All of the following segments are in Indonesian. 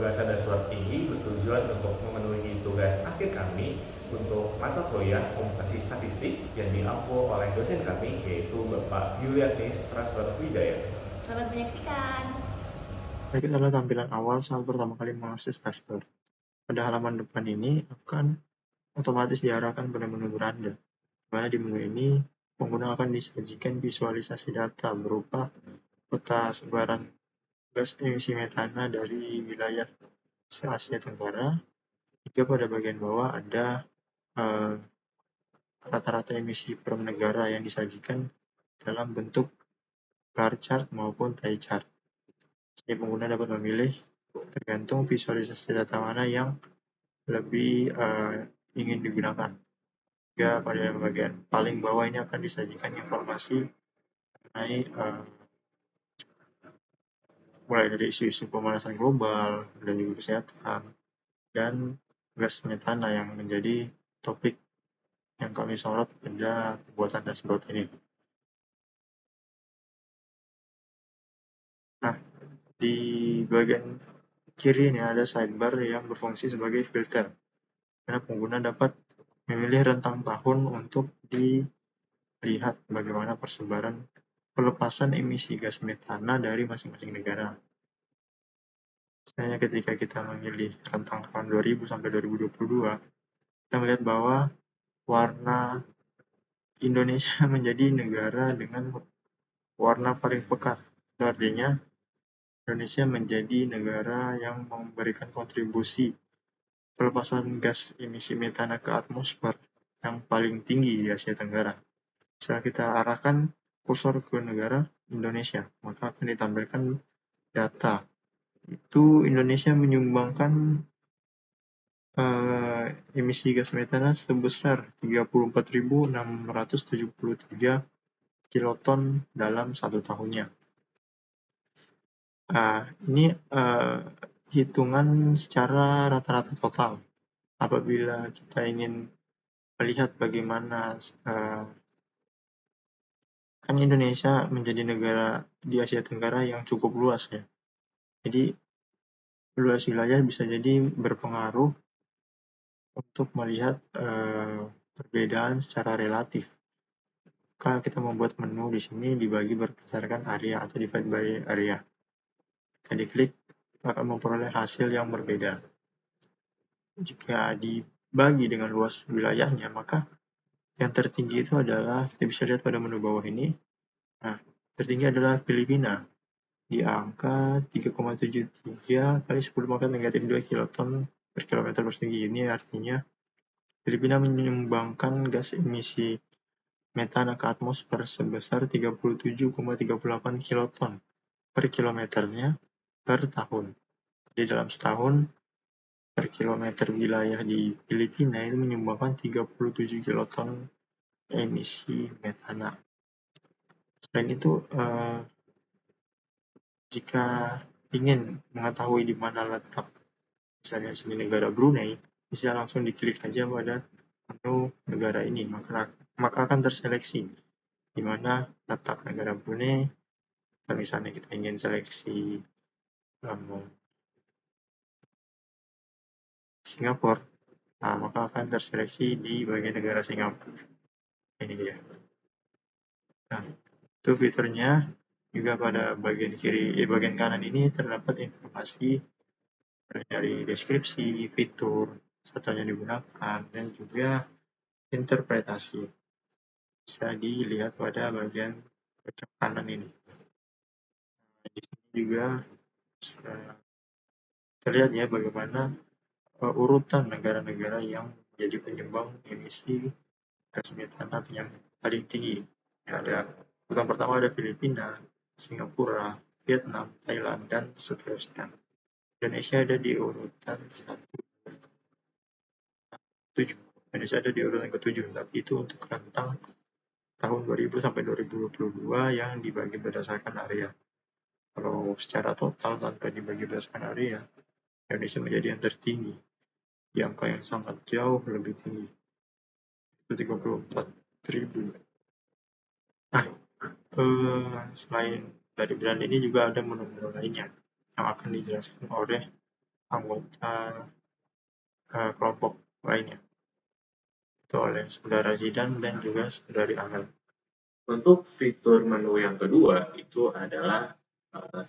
Petugas Dasar tinggi bertujuan untuk memenuhi tugas akhir kami untuk mata kuliah komunikasi statistik yang diampu oleh dosen kami, yaitu Bapak Yulianis Praswijaya. Selamat menyaksikan. Berikut adalah tampilan awal saat pertama kali mengakses dashboard. Pada halaman depan ini akan otomatis diarahkan pada menu beranda, di mana di menu ini pengguna akan disajikan visualisasi data berupa peta sebaran gas emisi metana dari wilayah se-Asia Tenggara, hingga pada bagian bawah ada rata-rata emisi per negara yang disajikan dalam bentuk bar chart maupun pie chart. Jadi pengguna dapat memilih tergantung visualisasi data mana yang lebih ingin digunakan. Jika pada bagian paling bawah ini akan disajikan informasi mengenai mulai dari isu-isu pemanasan global dan juga kesehatan dan gas metana yang menjadi topik yang kami sorot pada pembuatan dashboard ini. Nah, di bagian kiri ini ada sidebar yang berfungsi sebagai filter, karena pengguna dapat memilih rentang tahun untuk dilihat bagaimana persebaran pelepasan emisi gas metana dari masing-masing negara. Misalnya ketika kita memilih rentang tahun 2000 sampai 2022, kita melihat bahwa warna Indonesia menjadi negara dengan warna paling pekat. Itu artinya Indonesia menjadi negara yang memberikan kontribusi pelepasan gas emisi metana ke atmosfer yang paling tinggi di Asia Tenggara. Setelah kita arahkan kursor ke negara Indonesia, maka akan ditampilkan data. Itu Indonesia menyumbangkan emisi gas metana sebesar 34.673 kiloton dalam 1 tahunnya. Ini hitungan secara rata-rata total. Apabila kita ingin melihat bagaimana kan Indonesia menjadi negara di Asia Tenggara yang cukup luas ya. Jadi luas wilayah bisa jadi berpengaruh untuk melihat perbedaan secara relatif. Maka kita membuat menu di sini dibagi berdasarkan area atau divide by area. Jika diklik akan memperoleh hasil yang berbeda. Jika dibagi dengan luas wilayahnya, maka yang tertinggi itu adalah, kita bisa lihat pada menu bawah ini. Nah, tertinggi adalah Filipina di angka 3,73 kali 10 pangkat negatif 2 kiloton per kilometer persegi. Ini artinya Filipina menyumbangkan gas emisi metana ke atmosfer sebesar 37,38 kiloton per kilometernya per tahun. Jadi dalam setahun per kilometer wilayah di Filipina itu menyumbangkan 37 kiloton emisi metana. Selain itu, jika ingin mengetahui di mana letak misalnya di sini negara Brunei, bisa langsung diklik saja pada menu negara ini, maka akan terseleksi di mana letak negara Brunei. Dan misalnya kita ingin seleksi Singapura, maka akan terseleksi di bagian negara Singapura. Ini dia. Nah, itu fiturnya. Juga pada bagian bagian kanan ini terdapat informasi dari deskripsi, fitur, saat yang digunakan, dan juga interpretasi. Bisa dilihat pada bagian pojok kanan ini. Di sini juga bisa terlihat ya bagaimana urutan negara-negara yang menjadi penyumbang emisi gas metana yang paling tinggi. Ada urutan pertama ada Filipina, Singapura, Vietnam, Thailand, dan seterusnya. Indonesia ada di urutan 7. Indonesia ada di urutan ke-7, tapi itu untuk rentang tahun 2000 sampai 2022 yang dibagi berdasarkan area. Kalau secara total tanpa dibagi berdasarkan area, Indonesia menjadi yang tertinggi, di angka yang sangat jauh lebih tinggi, itu 34.000. Nah, selain dari brand ini juga ada menu-menu lainnya yang akan dijelaskan oleh anggota kelompok lainnya. Itu oleh saudara Zidan dan juga saudari Amel. Untuk fitur menu yang kedua itu adalah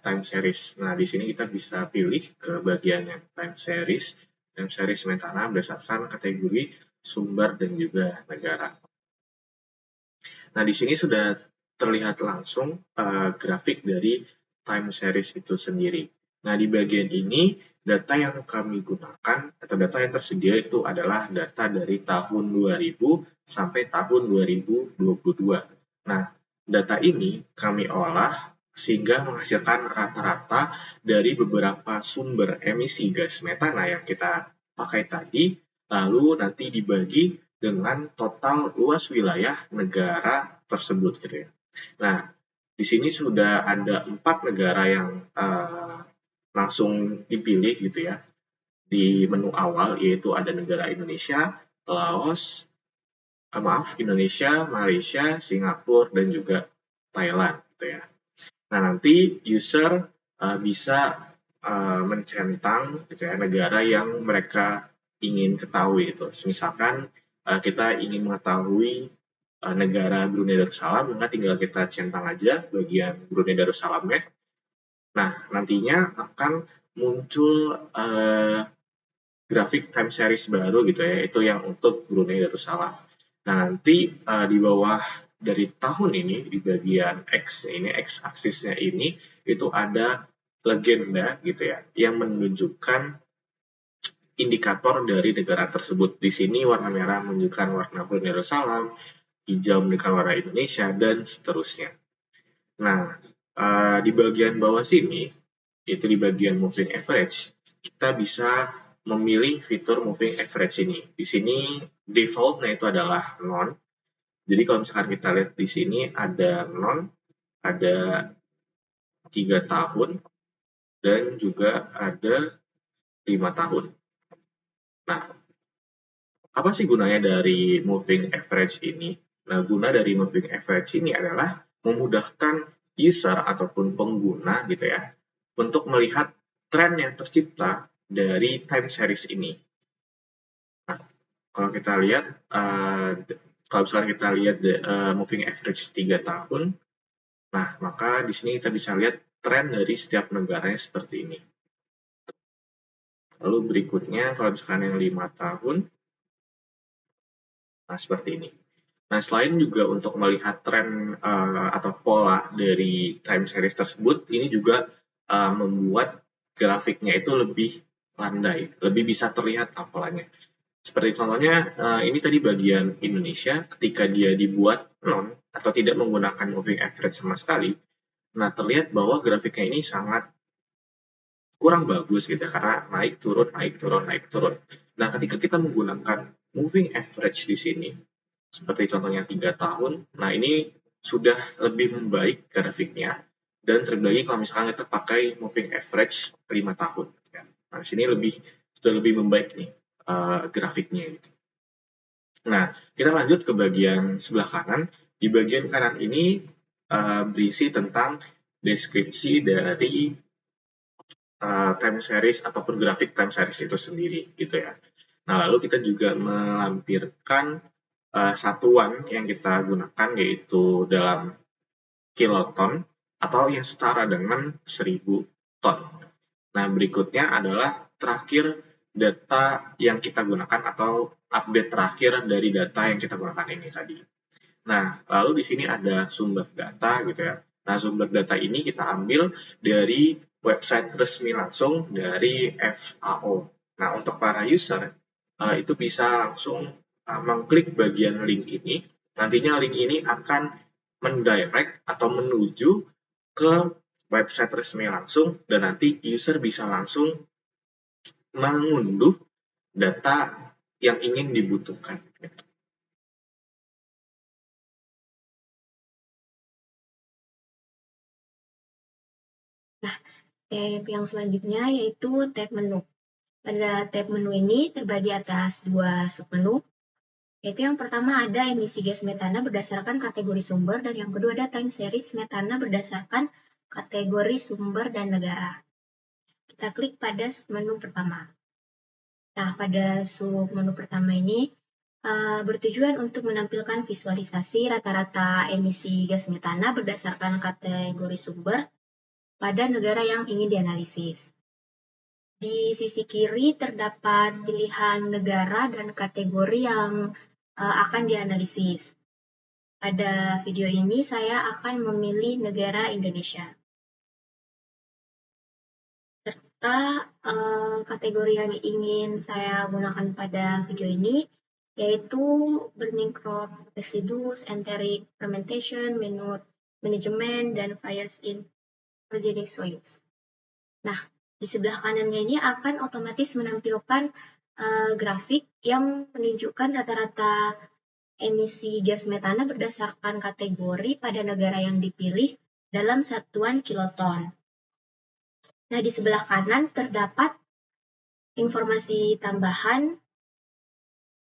time series. Nah, di sini kita bisa pilih ke bagian yang time series. Time series metana berdasarkan kategori sumber dan juga negara. Nah, di sini sudah terlihat langsung grafik dari time series itu sendiri. Nah, di bagian ini data yang kami gunakan atau data yang tersedia itu adalah data dari tahun 2000 sampai tahun 2022. Nah, data ini kami olah sehingga menghasilkan rata-rata dari beberapa sumber emisi gas metana yang kita pakai tadi, lalu nanti dibagi dengan total luas wilayah negara tersebut gitu ya. Nah, di sini sudah ada 4 negara yang langsung dipilih gitu ya di menu awal, yaitu ada negara Indonesia, Laos, Indonesia, Malaysia, Singapura, dan juga Thailand gitu ya. Nah, nanti user bisa mencentang gitu ya, negara yang mereka ingin ketahui itu. Misalkan kita ingin mengetahui negara Brunei Darussalam, maka tinggal kita centang aja bagian Brunei Darussalamnya. Nah, nantinya akan muncul grafik time series baru gitu ya, itu yang untuk Brunei Darussalam. Nah, nanti di bawah dari tahun ini, di bagian X ini, X aksisnya ini, itu ada legenda gitu ya, yang menunjukkan indikator dari negara tersebut. Di sini warna merah menunjukkan warna Brunei Darussalam, hijau menunjukkan warna Indonesia, dan seterusnya. Nah, di bagian bawah sini, itu di bagian moving average, kita bisa memilih fitur moving average ini. Di sini defaultnya itu adalah non. Jadi kalau misalkan kita lihat di sini ada non, ada 3 tahun, dan juga ada 5 tahun. Nah, apa sih gunanya dari moving average ini? Nah, guna dari moving average ini adalah memudahkan user ataupun pengguna gitu ya, untuk melihat tren yang tercipta dari time series ini. Nah, kalau kita lihat, kalau misalkan kita lihat moving average 3 tahun, nah maka di sini kita bisa lihat tren dari setiap negaranya seperti ini. Lalu berikutnya, kalau misalkan yang 5 tahun, nah seperti ini. Nah, selain juga untuk melihat tren atau pola dari time series tersebut, ini juga membuat grafiknya itu lebih landai, lebih bisa terlihat polanya. Seperti contohnya, ini tadi bagian Indonesia, ketika dia dibuat non atau tidak menggunakan moving average sama sekali, nah terlihat bahwa grafiknya ini sangat kurang bagus gitu ya, karena naik turun, naik turun, naik turun. Nah, ketika kita menggunakan moving average di sini, seperti contohnya 3 tahun, nah ini sudah lebih membaik grafiknya, dan terlebih lagi kalau misalkan kita pakai moving average 5 tahun. Ya. Nah, di sini sudah lebih membaik nih grafiknya. Gitu. Nah, kita lanjut ke bagian sebelah kanan. Di bagian kanan ini berisi tentang deskripsi dari time series ataupun grafik time series itu sendiri, gitu ya. Nah, lalu kita juga melampirkan satuan yang kita gunakan, yaitu dalam kiloton atau yang setara dengan 1000 ton. Nah, berikutnya adalah terakhir data yang kita gunakan atau update terakhir dari data yang kita gunakan ini tadi. Nah, lalu di sini ada sumber data gitu ya. Nah, sumber data ini kita ambil dari website resmi langsung dari FAO. Nah, untuk para user itu bisa langsung mengklik bagian link ini. Nantinya link ini akan mendirect atau menuju ke website resmi langsung, dan nanti user bisa langsung mengunduh data yang ingin dibutuhkan. Nah, tab yang selanjutnya yaitu tab menu. Pada tab menu ini terbagi atas 2 submenu, yaitu yang pertama ada emisi gas metana berdasarkan kategori sumber, dan yang kedua ada time series metana berdasarkan kategori sumber dan negara. kita klik pada submenu pertama. Nah, pada submenu pertama ini bertujuan untuk menampilkan visualisasi rata-rata emisi gas metana berdasarkan kategori sumber pada negara yang ingin dianalisis. Di sisi kiri terdapat pilihan negara dan kategori yang akan dianalisis. Pada video ini saya akan memilih negara Indonesia. Serta kategori yang ingin saya gunakan pada video ini yaitu burning crop residues, enteric fermentation, manure management, dan fires in organic soils. Nah, di sebelah kanannya ini akan otomatis menampilkan grafik yang menunjukkan rata-rata emisi gas metana berdasarkan kategori pada negara yang dipilih dalam satuan kiloton. Nah, di sebelah kanan terdapat informasi tambahan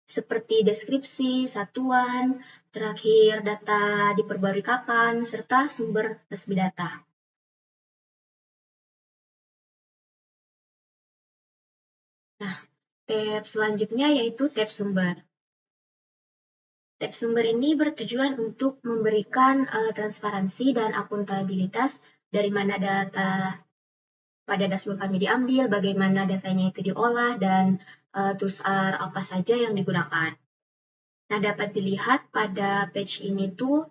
seperti deskripsi, satuan, terakhir data diperbarui kapan, serta sumber resmi data. Nah, tab selanjutnya yaitu tab sumber. Tab sumber ini bertujuan untuk memberikan transparansi dan akuntabilitas dari mana data pada dashboard kami diambil, bagaimana datanya itu diolah, dan tools apa saja yang digunakan. Nah, dapat dilihat pada page ini tuh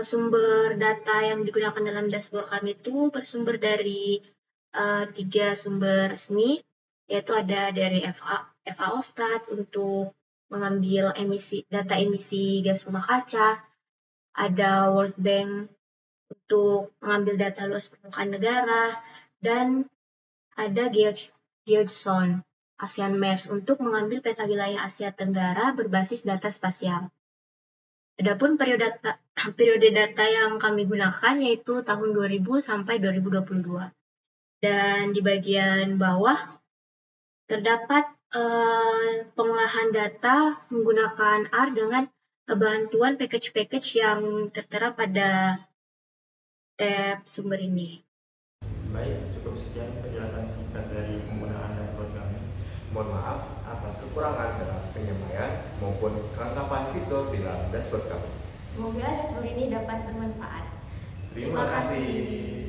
sumber data yang digunakan dalam dashboard kami itu bersumber dari 3 sumber resmi, yaitu ada dari FAO Stat untuk mengambil data emisi gas rumah kaca, ada World Bank untuk mengambil data luas permukaan negara, dan ada GeoZone ASEAN Maps untuk mengambil peta wilayah Asia Tenggara berbasis data spasial. Adapun periode data yang kami gunakan yaitu tahun 2000 sampai 2022. Dan di bagian bawah terdapat pengolahan data menggunakan R dengan bantuan package-package yang tertera pada tab sumber ini. Baik, cukup sekian penjelasan singkat dari penggunaan dashboard kami. Mohon maaf atas kekurangan dalam penyampaian maupun kelengkapan fitur di dalam dashboard kami. Semoga dashboard ini dapat bermanfaat. Terima kasih.